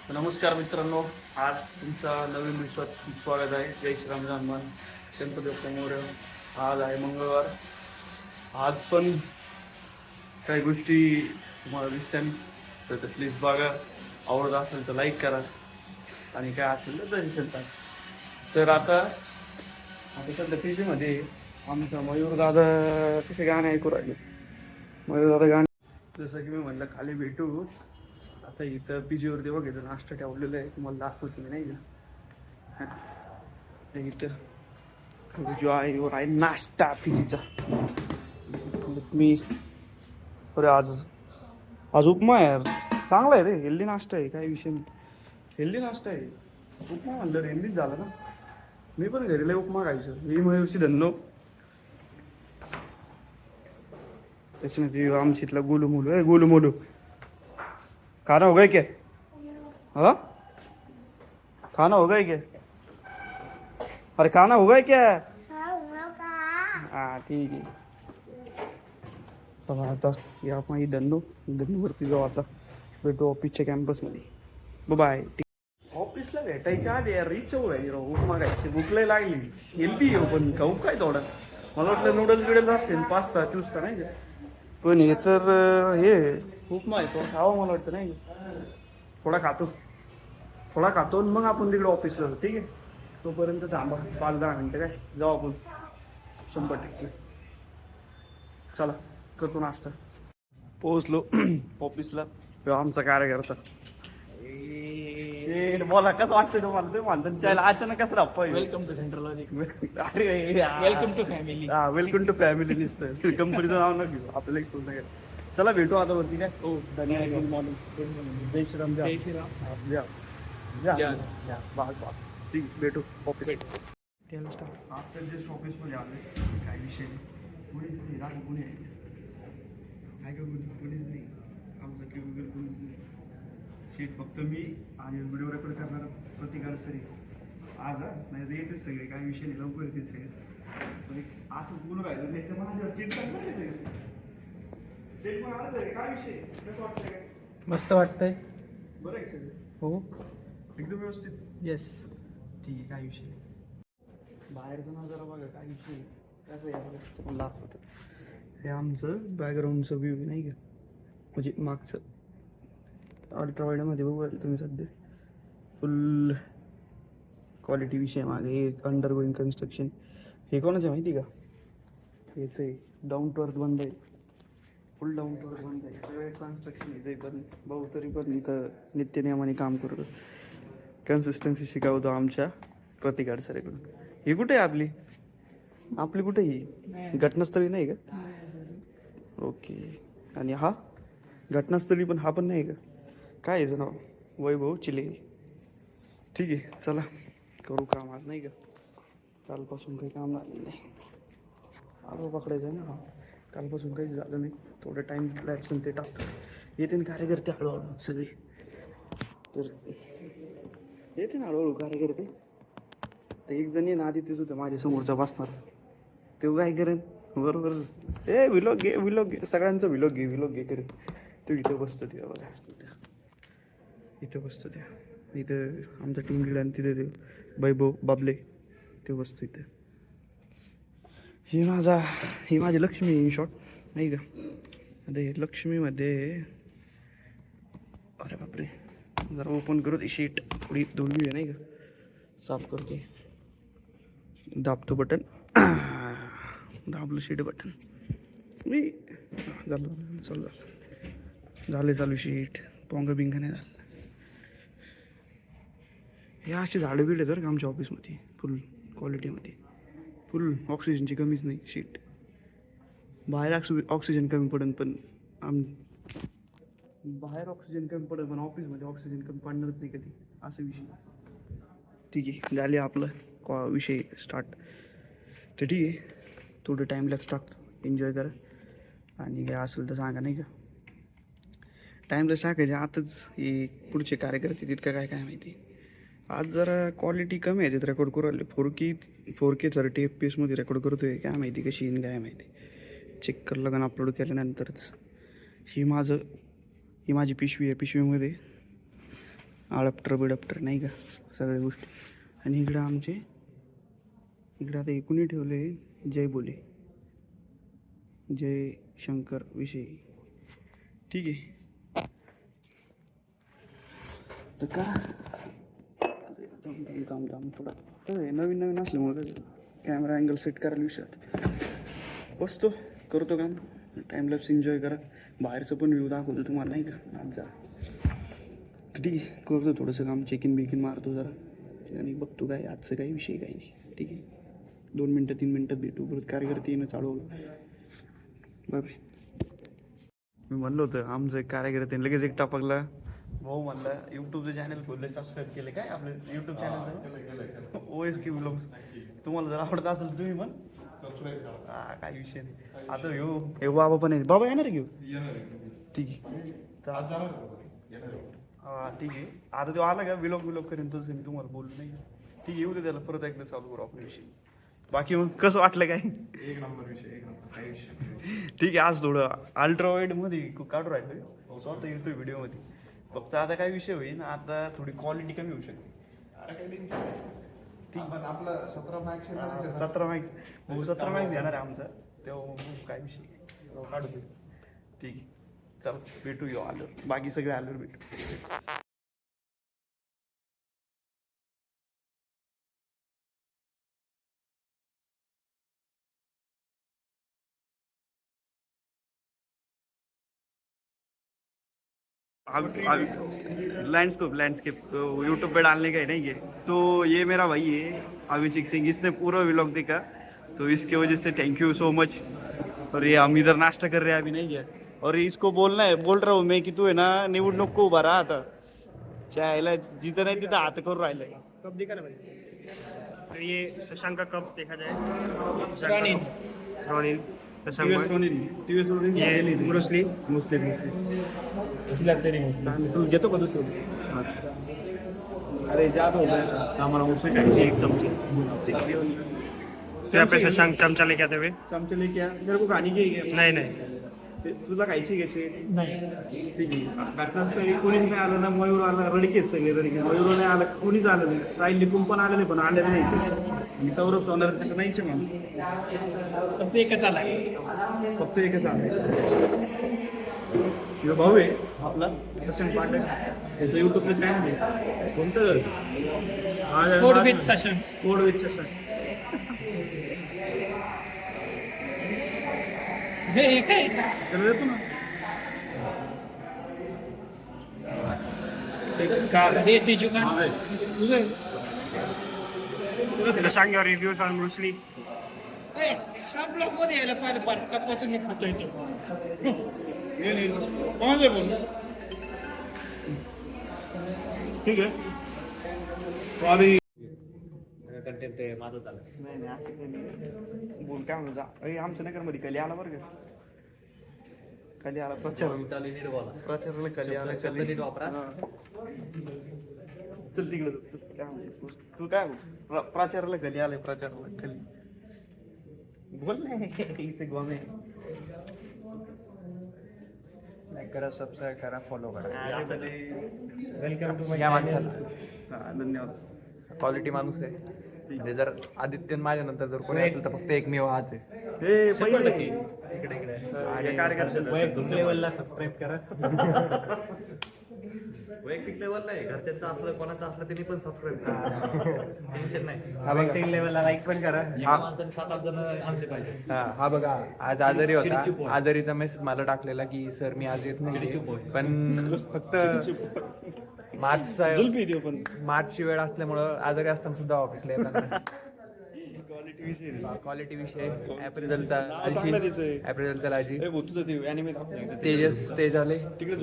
नमस्कार मित्रांनो, आज तुमचा नवीन विश्वात स्वागत आहे. जय श्रीराम हनुमान गणपती बाप्पा मोरया. आज आहे मंगळवार. आज पण काही गोष्टी तुम्हाला दिसत्या तर प्लीज बघा. आवडत असेल तर लाईक करा आणि काय असेल तर तरी तर आता सध्या पी जीमध्ये आमचा मयूर दादा कसे गाणे ऐकू राहिले. मयूर दादा गाणे जसं की मी म्हणलं खाली भेटू. आता इथं पी जीवरती बघितलं नाश्ता ठेवलेलं आहे, तुम्हाला दाखवतो मी नाही का. इथं जो आहे नाश्ता पी जीचा. मी अरे आज उपमा आहे यार, चांगला आहे रे, हेल्दी नाश्ता आहे, काही विषय नाही, हेल्दी नाश्ता आहे. उपमा म्हणलं हेल्दीच झालं ना. मी पण घरीला उपमा खायचो, मी मयूरची धन्नो त्याच्यामध्ये आमची इथला गोलू मोलू खाना हो गया क्या? हाँ खाना हो गया क्या? अरे खाना हो गया क्या? हाँ ठीक आहे. चला आता या आपण धन्नूवरती जाऊ. आता भेटू ऑफिसच्या कॅम्पसमध्ये. बाय. ऑफिसला भेटायच्या आधी यार इच्छा व्हायची राव, उपमा खायची, भूक लय लागली. हेल्दी हो पण खाऊ काय थोडा. मला वाटलं नूडल्स असेल, पास्ता चुस्ता नाही का, पण हे तर हे उपमा आहे, तो खावा मला वाटतं नाही का. थोडा खातो आणि मग आपण तिकडे ऑफिसला जाऊ. ठीक आहे, तोपर्यंत थांबा 5-10 मिनटं, काय जाऊ आपण 100%. चला करतो नाश्ता. पोहोचलो ऑफिसला. आमचा कार्यकर्ता बोला कसं वाटतं तुम्हाला, तुम्ही म्हणता चायला अचानक कसं धप्पा. Welcome to central logic. Welcome to family. Welcome to family दिसतं. कंपनीचं नाव न घेऊ, आपल्याला एक्सपोज नाही. चला भेटू आता वरती. काय हो धन्यवाद. Good morning. जय श्रीराम. जय श्रीराम. ठीक, भेटू ऑफिस. आता जे ऑफिसमध्ये आले काही विषय नाही. कोणी आहे काय का कोणीच नाही. आमचं केवळ कोणीच नाही. सीट फक्त मी आणि व्हिडिओ रेकॉर्ड करणारा प्रतिकार सरी. आज नाही तर येतेच सगळे, काही विषय नाही, लवकर येतील सगळे. पण असंच बोलू राहिलं नाही तर माझ्यावर चीट करणार नाही सगळे. सेट पण आलं सगळे, काय विषय कसं वाटतं काय? मस्त वाटतंय. बरं आहे सगळं हो एकदम व्यवस्थित. येस. ठीक आहे, काय विषय नाही. बाहेरचं ना जरा बघा काय विषय कसं आहे मला दाखवतं. हे आमचं बॅकग्राऊंडचं व्ह्यू नाही का, म्हणजे मागचं अल्ट्रावाईडमध्ये बघू तुम्ही सध्या. फुल क्वालिटी विषय मागे हे अंडर गोईंग कन्स्ट्रक्शन. हे कोणाचं माहिती का, हेच आहे डाऊन टू अर्थ बंद आहे. फुल डाऊन टू अर्थ बंद आहे. सगळं कन्स्ट्रक्शन इथे पण भाऊ तरी पण इथं नित्यनियमाने काम करतो. कन्सिस्टन्सी शिकवतो आमच्या प्रतिकार सरेकडून. ही कुठे आहे आपली कुठे ही घटनास्थळी नाही का? ओके. आणि हा घटनास्थळी पण, हा पण नाही का? काय याचं नाव? वैभव चिले. ठीक आहे, चला करू काम आज नाही का. कालपासून काही काम झालेलं नाही. आलो पकडायचं आहे ना. हा कालपासून काहीच झालं नाही. थोडं टाईम लॅप्सन ते टाकतो. येते ना कार्यकर्ते हळूहळू सगळे. तर येते ना हळूहळू कार्यकर्ते. तर एक जण ना आधी तेच होतं माझ्या समोरचा बसणार. तो काय करेन बरोबर. विलॉग घे सगळ्यांचा विलॉग घे करे. तो इथं बसतो त्या बघा, इथं बसतो त्या. इथं आमचा टीम लीडर आणि तिथे ते वैभव बाबले ते बसतो इथं. ही माझी लक्ष्मी इन शॉर्ट नाही का. आता हे लक्ष्मीमध्ये अरे बापरे, जरा ओपन करू ती शीट थोडी धुळवी आहे नाही का. साफ करतो, दाबतो बटन, दाबलं शीट बटन. मी झालं चालू शीट. पोंग बिंग नाही झालं. हे अशी झाडं बिड तर आमच्या ऑफिसमध्ये फुल क्वालिटीमध्ये. फुल ऑक्सिजनची कमीच नाही. शीट बाहेर ऑक्सिजन कमी पडेल पण बाहेर ऑक्सिजन कमी पडेल पण ऑफिसमध्ये ऑक्सिजन कमी पडणारच नाही कधी, असं विषय. ठीक आहे, झाले आपलं विषय स्टार्ट. तर ठीक आहे, थोडं टाईम लॅप्स टाकतो, एन्जॉय करा. आणि काय असेल तर सांगा नाही का. टाईमलॅप्स टाकायचे आताच. हे पुढचे कार्यकर्ते तितकं काय माहिती. आज जरा क्वालिटी कमी आहे, रेकॉर्ड करू राहिले. 4K 30 FPS मध्ये रेकॉर्ड करतो आहे. काय माहिती कशी येईन काय माहिती, चेक करायला लागेल अपलोड केल्यानंतरच. ही माझी पिशवी आहे. पिशवीमध्ये अडप्टर बिडप्टर नाही का सगळ्या गोष्टी. आणि इकडं आमचे इकडं आता एकूणही ठेवले जय बोले जय शंकर विषयी. ठीक आहे तर का काम थोडा नवीन नवीन असल्यामुळे कॅमेरा अँगल सेट करायला विषयात बसतो करतो काम. टाईमलॅप्स एन्जॉय करा. बाहेरचं पण व्ह्यू दाखवतो तुम्हाला नाही का आज जरा. ठीक आहे करतो थोडंसं काम. चेक इन मारतो जरा आणि बघतो काय आजचं काही विषय काही नाही. ठीक आहे 2 मिनटं 3 मिनटात भेटू. परत कार्यकर्ते येणं चालू होईल. Bye bye. मी म्हणलं होतं आमचं एक कार्यकर्ते लगेच एक टपकला. भाऊ म्हणलं यूट्यूबचं चॅनल खोललं सबस्क्राईब केलं काय आपलं यूट्यूब चॅनलचं OSK व्लॉग्स. तुम्हाला जर आवडत असेल तुम्ही पण हा काही विषय नाही. आता हे बाबा पण आहे. बाबा येणार घेऊ ठीक आहे तर हा ठीक आहे. आता तो आला का विलॉग करेन तसं मी तुम्हाला बोललो नाही. ठीक आहे येऊ दे त्याला परत एकदा चालू करू आपला विषय. बाकी मग कसं वाटलं काय. एक नंबर विषय एक नंबर काही विषय. ठीक आहे आज थोडं अल्ट्रावाईड मध्ये काढू राहिलो स्वतः येतोय व्हिडिओमध्ये. फक्त आता काय विषय होईल आता थोडी क्वालिटी कमी होऊ शकते. ठीक पण आपलं 17 मॅक्स 17 मॅक्स घेणार आहे आमचा तेव्हा काय विषय काढू दे. ठीक आहे चल भेटू येऊ आल्यावर. बाकी सगळे आल्यावर भेटू. लैंडस्केप तो यूट्यूब पे डालने का है नहीं ये तो ये मेरा भाई है अभिषेक सिंह. इसने पूरा व्लॉग देखा तो इसके वजह से थैंक यू सो मच. और ये हम इधर नाश्ता कर रहे हैं अभी नहीं है. और इसको बोल रहा हूँ मैं कि तू है ना निवडणूक को उभा रहा आता चायला जिथं नाही तिथं हात करून राहिलं. कब देखा ना भाई. तो ये शशांक का कब देखा जाए. रोनिन मुस्लिम कशी लागते तू घेतो का तू. अरे जात हो हमारा मुस्लिम टैक्सी एक चमचे शशांक चमचा लेके आते हुए. चमचे लेके आ. मेरे को खानी की नाही नाही तुला खायची कशी नाही. ठीक आहे घटनास्थळी कोणीच नाही आलं ना. मयूर आला रडकेच सगळे रडके. मयूर नाही आलं कोणीच आलं नाही. साहिल लिपून पण आले नाही पण आले नाही. आणि सौरभ सोनार तिथं नाहीच मग फक्त एकच आला फक्त एकच आलं. भाऊ आहे आपला सचिन पांडे त्याचं युट्यूबचं चॅनल आहे. कोणतं कोड विथ सशन. हे काय त्याला देतो ना. देसी जुगाड Shashank your reviews on Bruce Lee. सब लोग मध्ये यायला पाहिलं पाचपासून हे खातो येतो. ठीक आहे आणि कंटेंट माझं झालं. नाही असं काही नाही. बोल काय म्हणतो अरे आमच्या नगरमध्ये कली आला बरं का. कली आला प्रचाराला कली आला. कली वापरा. चल तिकडे काय म्हणतो तू काय प्रचाराला कली आलाय. प्रचाराला कली बोल नाही गोमे. लाईक करा सबस्क्राईब करा फॉलो करा. वेलकम टू या माणसाला हां धन्यवाद. क्वालिटी माणूस आहे. म्हणजे जर आदित्य माझ्या नंतर जर कोणी असेल तर फक्त एकमेव हाच आहे. हे पहिले आणि कार्यकर्ते लेवलला सबस्क्राईब करा. वैयक्तिक लेवलला आहे. घरच्यांचं असलं कोणाचं असलं त्यांनी पण सबस्क्राईब करा. टेन्शन नाही. वैयक्तिक लेवलला लाईक पण करा. माणसाने 7-8 जण आणले पाहिजे. हा बघा आज आजारी होता. आजारीचा मेसेज मला टाकलेला की सर मी आज येत नाही पण फक्त मार्चची वेळ असल्यामुळं आजारी असताना सुद्धा ऑफिसला येतात. क्वालिटी विषय अप्रिझलचा लाजी तेज आले तिकडे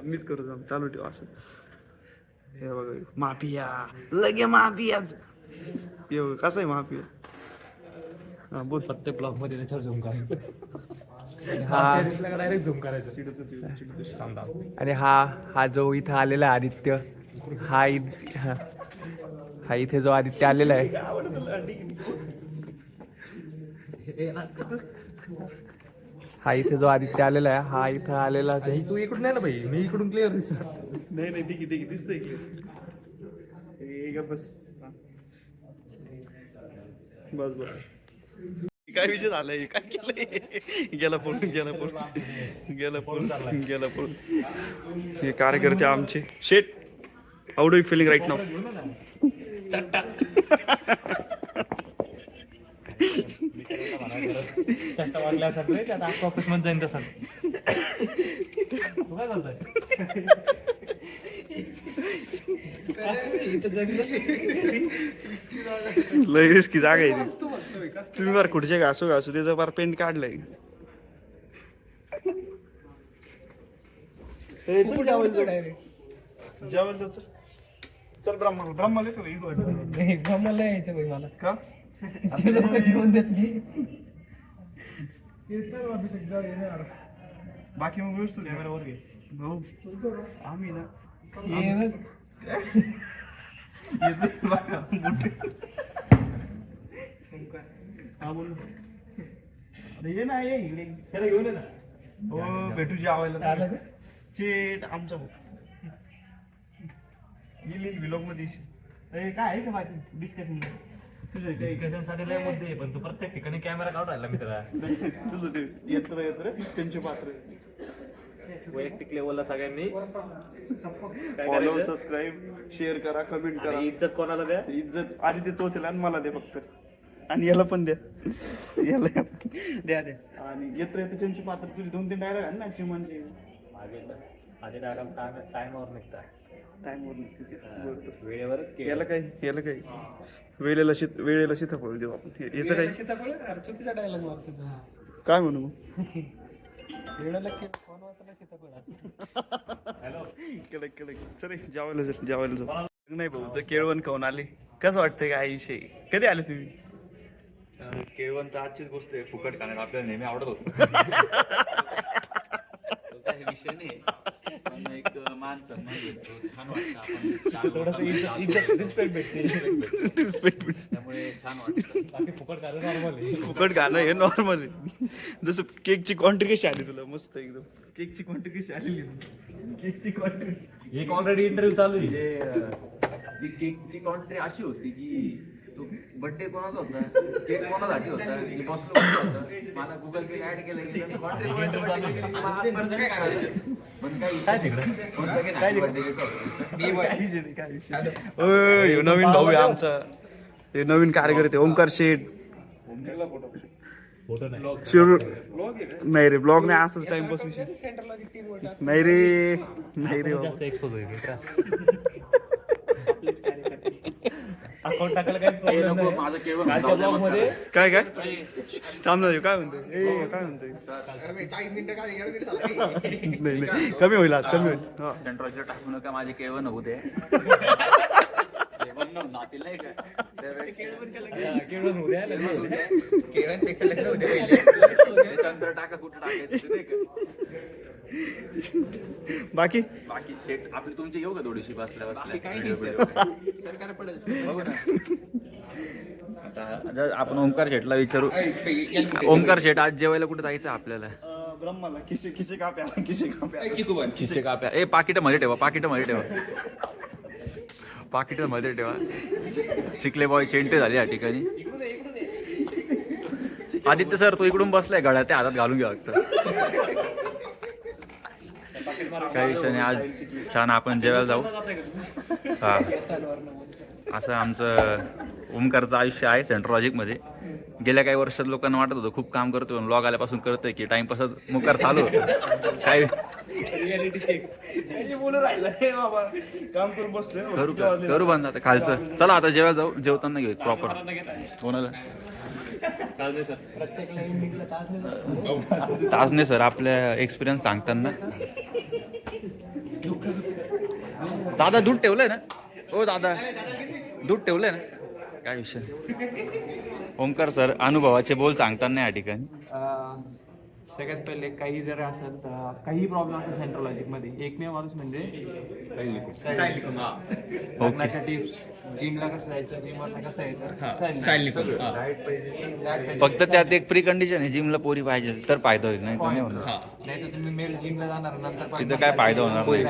मीच करू जाऊ चालू ठेव असं. हे बघा माफिया लगे माफियाच. कसं आहे माफिया. हा बोल प्रत्येक ब्लॉग मध्ये त्याच्यावर झूम करायचं. डायरेक्ट झूम करायचं. आणि हा जो इथं आलेला आदित्य हा इथे जो आदित्य आलेला आहे हा इथे जो आदित्य आलेला आहे हा इथं आलेलाच आहे. तू इकडून नाही ना भाई, मी इकडून क्लिअर दिसत. नाही नाही ठीक आहे दिसतंय क्लिअर. बस बस बस. काय विषय झालाय, काय केलंय? गेला पळून. हे कार्यकर्ते आमचे. शेट, how do you feeling right now? चट्टा वाटल्यासारखं रे, त्यात आख ऑफिस मध्ये जाईन तसा. तू काय चालतंय? लय रिस्की जागा आहे ती. तुम्ही बार खुर्च्या घासू त्याचं बार पेंट काढलंय. जेवायला चल ब्रह्मा येतो ब्रह्माला यायचं भाई मला का? ते लोक जेवण देत नाही. बाकी मग व्यवस्थित कॅमेरावर घे भाऊ. आम्ही ना हे बघ. ये ना ये इकडे. त्याला घेऊन ये ना. हो भेटू जेवायला. आलं का? शेट आमचा भाऊ येईल व्लॉग मध्ये येशील. काय आहे का बाकी डिस्कशन? तुझ्या काही कशासाठी लय मुद्दे आहे, पण तू प्रत्येक ठिकाणी कॅमेरा काढून राहिला मित्रा. तुझं ते येत रे त्यांचे पात्र. वैयक्तिक लेवलला सगळ्यांनी फॉलो, सबस्क्राईब, शेअर करा, कमेंट करा. इज्जत कोणाला द्या? इज्जत आधी ते चौथीला आणि मला दे फक्त. आणि याला पण द्या. याला द्या आणि येत त्यांची पात्र. तुझी 2-3 डायलॉग आहे ना श्रीमानची. माझे टायमावर निघतात, टाइमवर वेळेवर. याला काय वेळेला सीताफळ देऊ आपण. याचं काय सीताफळ चुकीचा डायलॉग मारतो तू. काय म्हणू मग? वेळेला फोन वाचला सीताफळ असतं. हॅलो, कडक चल जेवायला जाऊ. नाही भाऊ केळवण खाऊन आले. कसं वाटतंय काय विषय? कधी आले तुम्ही? केळवण तर आजचीच गोष्ट आहे. फुकट खाण्यात आपल्याला नेहमी आवडत होतं. काही विषय नाही, पण एक मान सन्मान भेटतो, छान वाटतं. आपण थोडंसं इज्जत रिस्पेक्ट भेटते. त्यामुळे छान वाटतं. बाकी फुकट गाणं नॉर्मल आहे. फुकट गाणं हे नॉर्मल आहे. जसं केकची क्वांटिटी कशी आली तुला? मस्त एकदम. केकची क्वांटिटी कशी आलेली? केकची क्वांटिटी एक ऑलरेडी इंटरव्ह्यू चालू आहे. म्हणजे ती केकची क्वांटिटी अशी होती की तो बर्थडे कोणाचा होता, केक कोणासाठी होता, मी बसलो होतं, मला गुगल पे ऍड केलं की क्वांटिटी मला आजपर्यंत काय करायचं. पण काय तिकडे नवीन भाऊ आहे आमचा. हे नवीन कार्यकर्ते ओमकार शेठ. फोटो नाही. शिरूर नाही रे, ब्लॉग नाही, असंच टाइमपास विषय. सेंट्रल लॉजिक टीम वर टाक. नाही रे बाबा. जास्त एक्सपोज होईल मित्रा. अकाउंट टाकायला काही प्रॉब्लेम नाही. माझं केवळ कालच्या ब्लॉग मध्ये काय थांबलो काय म्हणतोय? काय म्हणतोय? नाही कमी होईल आज, कमी होईल. हा. सेंट्रॉलचं टाकू नका, माझे केवळ होऊ दे. नातील नाही का केळवण होऊ द्या. केळवणपेक्षा लग्न होते पहिले. चंद्र टाका कुठं टाकायचं नाही का. बाकी बाकी सेट आपली तुमची येऊ का थोडीशी बसल्या सरकार पडेल बघू ना. आता जर आपण ओमकार शेटला विचारू, ओमकार शेट आज जेवायला कुठे जायचं आपल्याला? ब्रह्माला खिसे काप्या. खिसे काप्या. ए पाकिटामध्ये ठेवा, पाकिटामध्ये ठेवा. चिकले बॉय चेंटे झाले या ठिकाणी. आदित्य सर तो इकडून बसलाय, गळ्यात त्या हातात घालून घ्या लागतं. काही विषय नाही, आज छान आपण जेवायला जाऊ. हा, असं आमचं ओमकारचं आयुष्य आहे सेंट्रॉलॉजिकमध्ये. गेल्या काही वर्षात लोकांना वाटत होतं खूप काम करतोय, पण ब्लॉग आल्यापासून कळतंय की टाइमपासच मुकार चालू होतं. काय करू बंद आता खालचं. चला आता जेवायला जाऊ, जेवताना घेऊ प्रॉपर. कोणाला तासने सर आपल्या एक्सपिरियन्स सांगताना. दादा दूध ठेवलंय ना? ओ दादा दूध ठेवलंय ना? काय विषय? ओमकार सर अनुभवाचे बोल सांगताना या ठिकाणी. सगळ्यात पहिले काही जर असेल तर काही प्रॉब्लेम असेल सेंट्रोलॉजिक मध्ये एकमेव माणूस म्हणजे लग्नाच्या टिप्स, जिमला कसं जायचं, जिमवर कसं यायचं, फक्त त्यात एक प्री कंडिशन आहे, जिमला पोरी पाहिजे तर फायदा होईल, नाही तर नाही होणार. नाही तर तुम्ही मेल जिमला जाणार नंतर तिथं काय फायदा होणार नाही,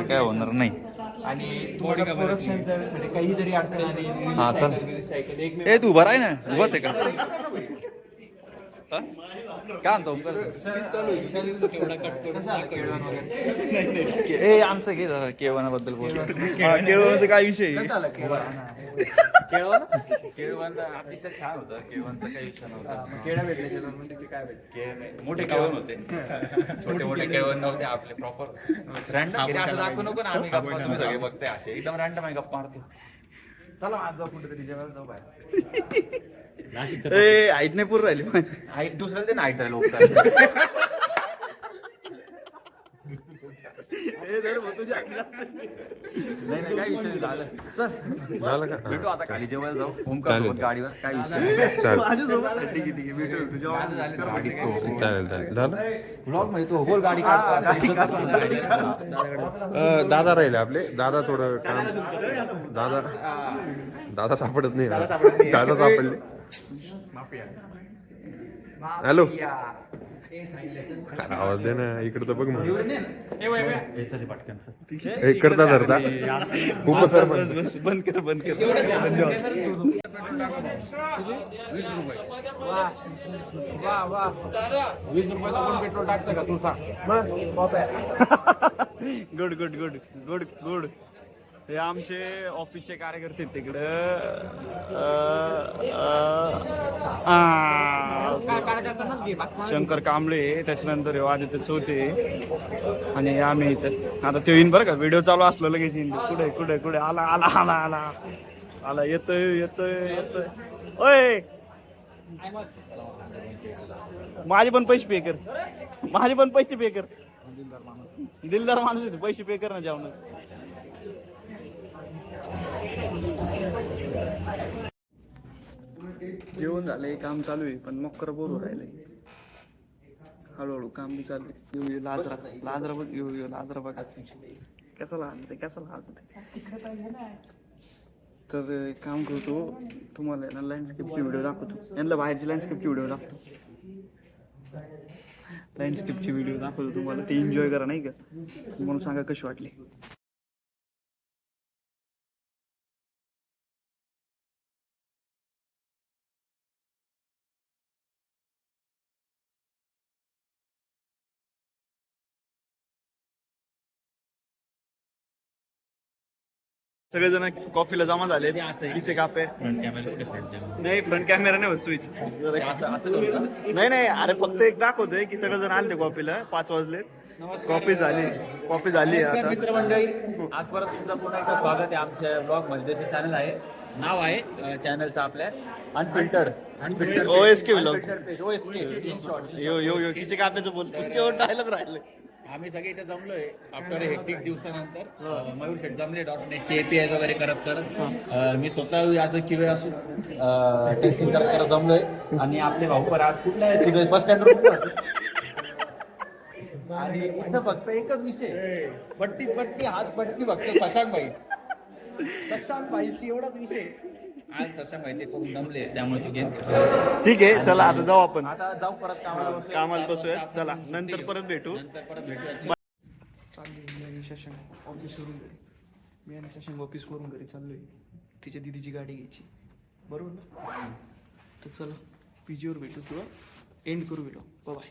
काय होणार नाही. आणि तुम्हाला प्रोडक्शनचं म्हणजे काही जरी अडचण आली, हा, चल. सायकल एकमेव ए तू उभा आहे ना, उभाच आहे का? हा? काय म्हणतो ओमकार? ए आमचं घे जरा केळवणाबद्दल बोल. केळवणाचा काय विषय? केळवण अतिशय छान होतं, केळवणचा काही विषय नव्हता. केळं भेटले म्हणजे की काय भेटले, मोठे केळवण होते, छोटे मोठे केळवण नव्हते आपले प्रॉपर रँडम. असं दाखवू नको ना आम्ही गप्पा, तुम्ही सगळे बघताय असे एकदम रँडम आहे गप्पा मारतो. चला आज जाऊ कुठेतरी जेवायला जाऊ बाहेर. हाईट नाही पूर्ण राहिली, हाईट दुसऱ्याला ते नाईट राहिलो. नाही नाही काय विषय नाही, झालं. चल भेटू आता, खाली जेवायला जाऊ. ओमकार सोबत गाडीवर काय विषय नाही. माझ्यासोबत ठीक आहे ठीक आहे, भेटू भेटू जेव्हा ब्लॉग मध्ये तू बोल गाडी दादा राहिले आपले, दादा थोडं काम, दादा सापडत नाही, दादा सापडले. हॅलो, आवाज दे ना इकडे तर बघ ना, हे करता धरता उपसरपंच. बंद कर बंद कर. पेट्रोल टाकतं का तू सांग. Good good good good good. हे आमचे ऑफिसचे कार्यकर्ते आहेत तिकडं. शंकर कांबळे, त्याच्यानंतर आदित्य चौथे, आणि आम्ही इथं. आता ते येईन बरं का, व्हिडिओ चालू असलो लगेच येईन. कुठे कुठे कुठे आला आला आला आला आला, येतोय येतोय येतोय. ओय माझे पण पैसे पे कर, माझे पण पैसे पे कर. दिलदार माणूस आहे, पैसे पे कर ना जेवण. जेवण झालंय, काम चालू आहे, पण मकर बोर राहिलंय. हळूहळू काम बी चालू आहे. येऊ लाजरा लाजरा बघ, येऊ लाजरा बघ कसा लहान कसा लहान. तर एक काम करतो, तुम्हाला ना लँडस्केपची व्हिडिओ दाखवतो. यांना बाहेरची लँडस्केपची व्हिडिओ दाखवतो. लँडस्केपची व्हिडिओ दाखवतो तुम्हाला, ते एन्जॉय करा नाही का, म्हणून सांगा कशी वाटली. सगळेजण कॉफीला जमा झाले. किसे कापे नाही, फ्रंट कॅमेरा नाही होत स्विच. नाही नाही, अरे फक्त एक दाखवतोय की सगळेजण आले कॉफीला. 5 वाजले, कॉफी झाली, कॉफी झाली. आता मित्रमंडळी, आज परत तुमचं पुन्हा एकदा स्वागत आहे आमच्या ब्लॉग मध्ये. ज्याचे चॅनल आहे, नाव आहे चॅनलचं आपल्या unfiltered OSK vlogs. OSK in short. Yo yo yo किचे काप्याचं बोल, तुझ्यावर डायलॉग राहिले. आम्ही सगळे इथे जमलोय आफ्टर हेक्टिक दिवसानंतर. मयूर शेठ जमले .NET API वगैरे करत करत. मी स्वतः आज QA असून टेस्टिंग करत करत जमलोय. आणि आपले भाऊ पण आज कुठल्या बस स्टँडवर. आणि इथं फक्त एकच विषय, बट्टी हात बट्टी फक्त शशांक भाईची एवढाच विषय. आज शशांक भाई ते खूप जमले, त्यामुळे तू गेम. ठीक आहे, चला आता जाऊ आपण. आता जाऊ परत कामाला बसूया. चला नंतर परत भेटू. भेटूया. शशांक ऑफिसवरून घरी, मी आणि शशांक ऑफिसवरून घरी चाललोय. तिच्या दिदीची गाडी घ्यायची, बरोबर ना. तर चला PG वर भेटू किंवा एंड करू व्हिडिओ. बाय.